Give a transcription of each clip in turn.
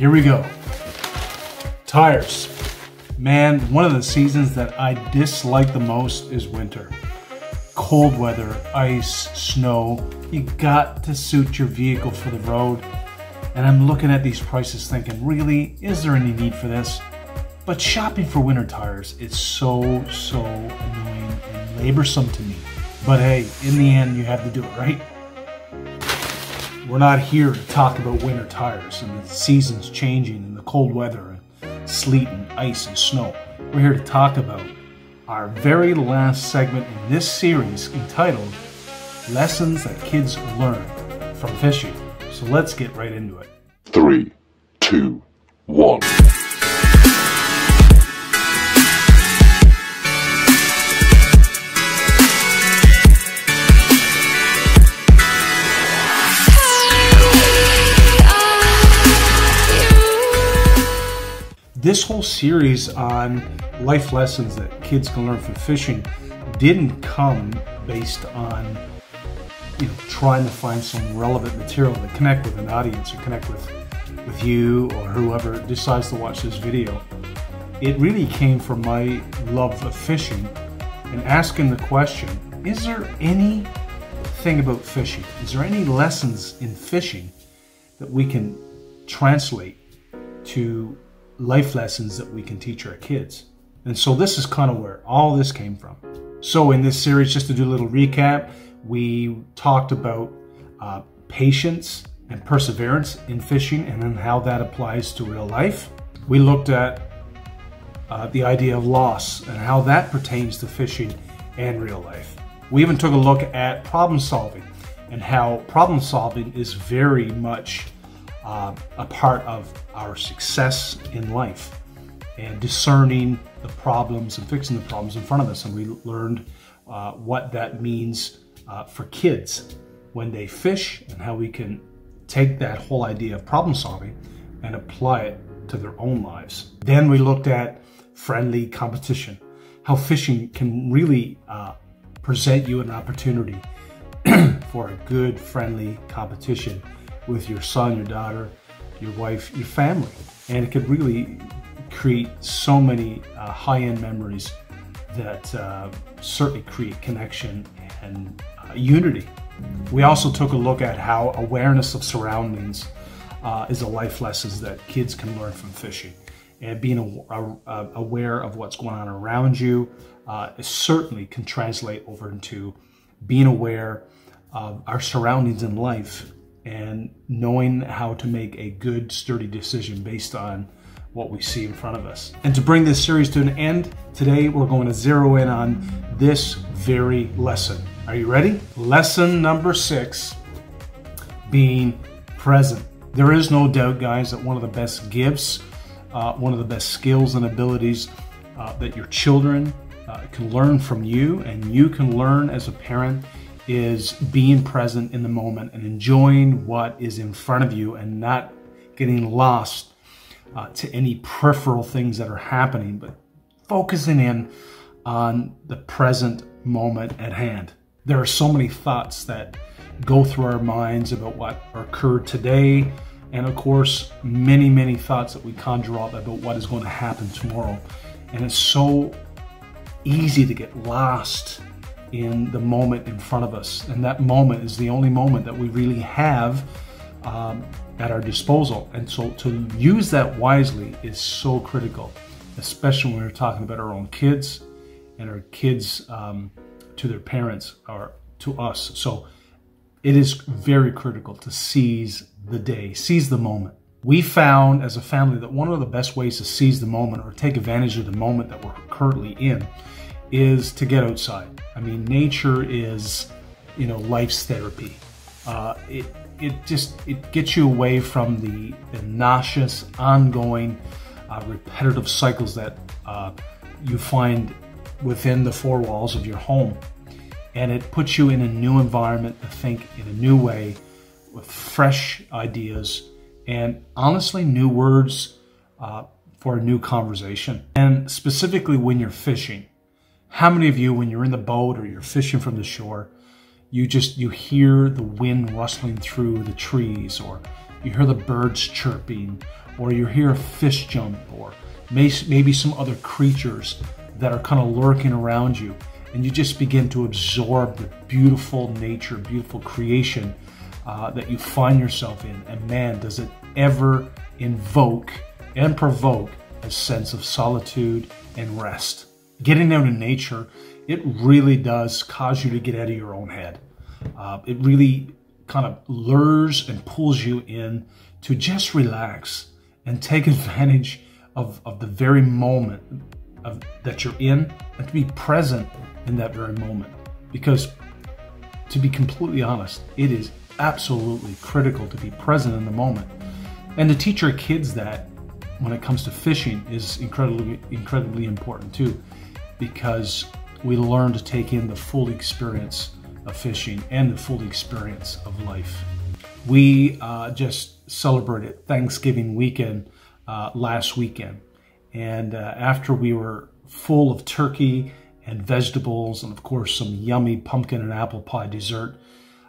Here we go. Tires. Man, one of the seasons that I dislike the most is winter. Cold weather, ice, snow. You got to suit your vehicle for the road. And I'm looking at these prices thinking, really, is there any need for this? But shopping for winter tires is so annoying and laborsome to me. But hey, in the end, you have to do it, right? We're not here to talk about winter tires and the seasons changing and the cold weather and sleet and ice and snow. We're here to talk about our very last segment in this series entitled Lessons That Kids Learn from Fishing. So let's get right into it. 3, 2, 1. This whole series on life lessons that kids can learn from fishing didn't come based on trying to find some relevant material to connect with an audience or connect with you or whoever decides to watch this video. It really came from my love of fishing and asking the question, is there anything about fishing? Is there any lessons in fishing that we can translate to life lessons that we can teach our kids? And so this is kind of where all this came from. So in this series, just to do a little recap, we talked about patience and perseverance in fishing and then how that applies to real life. We looked at the idea of loss and how that pertains to fishing and real life. We even took a look at problem solving and how problem solving is very much a part of our success in life and discerning the problems and fixing the problems in front of us. And we learned what that means for kids when they fish and how we can take that whole idea of problem solving and apply it to their own lives. Then we looked at friendly competition, how fishing can really present you an opportunity for a good friendly competition with your son, your daughter, your wife, your family. And it could really create so many high-end memories that certainly create connection and unity. We also took a look at how awareness of surroundings is a life lesson that kids can learn from fishing. And being aware of what's going on around you certainly can translate over into being aware of our surroundings in life and knowing how to make a good, sturdy decision based on what we see in front of us. And to bring this series to an end, today we're going to zero in on this very lesson. Are you ready? Lesson number 6, being present. There is no doubt, guys, that one of the best gifts, one of the best skills and abilities that your children can learn from you and you can learn as a parent is being present in the moment and enjoying what is in front of you and not getting lost to any peripheral things that are happening, but focusing in on the present moment at hand. There are so many thoughts that go through our minds about what occurred today, and of course, many thoughts that we conjure up about what is going to happen tomorrow. And it's so easy to get lost in the moment in front of us. And that moment is the only moment that we really have at our disposal. And so to use that wisely is so critical, especially when we're talking about our own kids and our kids to their parents or to us. So it is very critical to seize the day, seize the moment. We found as a family that one of the best ways to seize the moment or take advantage of the moment that we're currently in is to get outside. I mean, nature is, life's therapy. It gets you away from the nauseous, ongoing, repetitive cycles that you find within the four walls of your home. And it puts you in a new environment to think in a new way with fresh ideas and honestly new words for a new conversation. And specifically when you're fishing, how many of you, when you're in the boat or you're fishing from the shore, you hear the wind rustling through the trees, or you hear the birds chirping, or you hear a fish jump, or maybe some other creatures that are kind of lurking around you, and you just begin to absorb the beautiful nature, beautiful creation that you find yourself in. And man, does it ever invoke and provoke a sense of solitude and rest. Getting out in nature, it really does cause you to get out of your own head. It really kind of lures and pulls you in to just relax and take advantage of the very moment that you're in, and to be present in that very moment. Because to be completely honest, it is absolutely critical to be present in the moment. And to teach our kids that when it comes to fishing is incredibly important too, because we learn to take in the full experience of fishing and the full experience of life. We just celebrated Thanksgiving weekend last weekend, and after we were full of turkey and vegetables and of course some yummy pumpkin and apple pie dessert,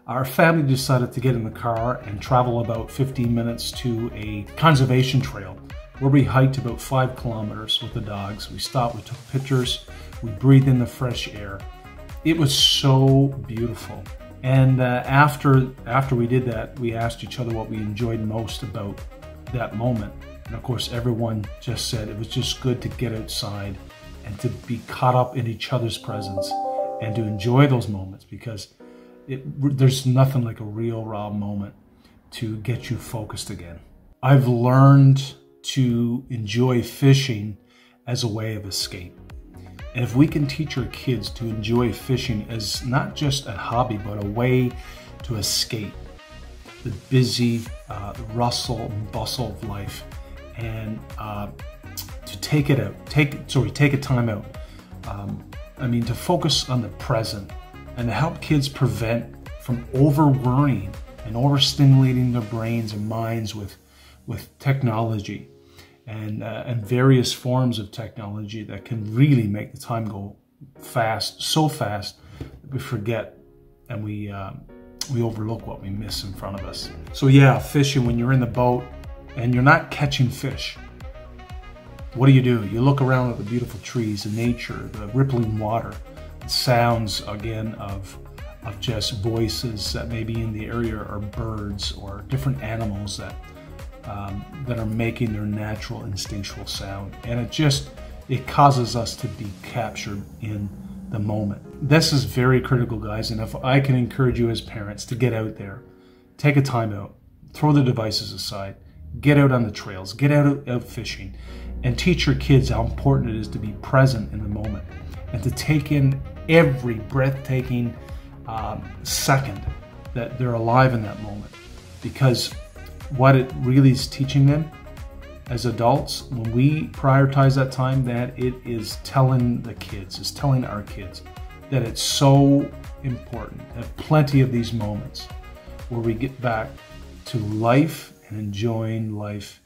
our family decided to get in the car and travel about 15 minutes to a conservation trail where we hiked about 5 kilometers with the dogs. We stopped, we took pictures, we breathed in the fresh air. It was so beautiful. And after we did that, we asked each other what we enjoyed most about that moment. And of course, everyone just said it was just good to get outside and to be caught up in each other's presence and to enjoy those moments, because there's nothing like a real raw moment to get you focused again. I've learned to enjoy fishing as a way of escape. And if we can teach our kids to enjoy fishing as not just a hobby, but a way to escape the busy rustle and bustle of life, and to take a time out. To focus on the present and to help kids prevent from over-worrying and overstimulating their brains and minds with technology and various forms of technology that can really make the time go fast, so fast that we forget and we overlook what we miss in front of us. So yeah, fishing, when you're in the boat and you're not catching fish, what do? You look around at the beautiful trees, the nature, the rippling water, the sounds again of just voices that may be in the area, or birds or different animals that are making their natural instinctual sound. And it causes us to be captured in the moment. This is very critical, guys. And if I can encourage you as parents to get out there, take a time out, throw the devices aside, get out on the trails, get out fishing, and teach your kids how important it is to be present in the moment and to take in every breathtaking second that they're alive in that moment. Because what it really is teaching them as adults, when we prioritize that time, that it is telling our kids that it's so important to have plenty of these moments where we get back to life and enjoying life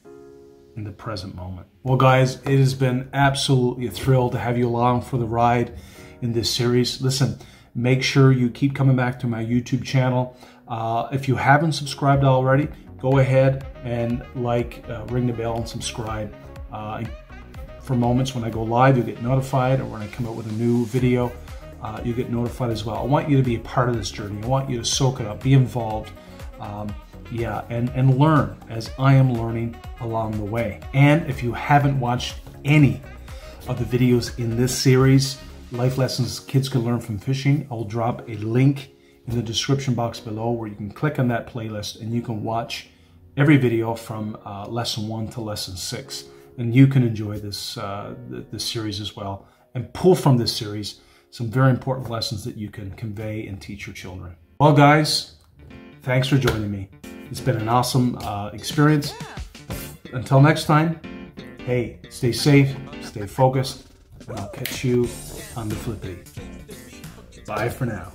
in the present moment. Well, guys, it has been absolutely a thrill to have you along for the ride in this series. Listen, make sure you keep coming back to my YouTube channel. If you haven't subscribed already, go ahead and ring the bell and subscribe. For moments when I go live, you'll get notified, or when I come out with a new video, you get notified as well. I want you to be a part of this journey. I want you to soak it up, be involved, and learn as I am learning along the way. And if you haven't watched any of the videos in this series, Life Lessons Kids Can Learn from Fishing, I'll drop a link in the description box below where you can click on that playlist and you can watch every video from lesson 1 to lesson 6. And you can enjoy this series as well, and pull from this series some very important lessons that you can convey and teach your children. Well, guys, thanks for joining me. It's been an awesome experience. Until next time, hey, stay safe, stay focused, and I'll catch you on the flippity. Bye for now.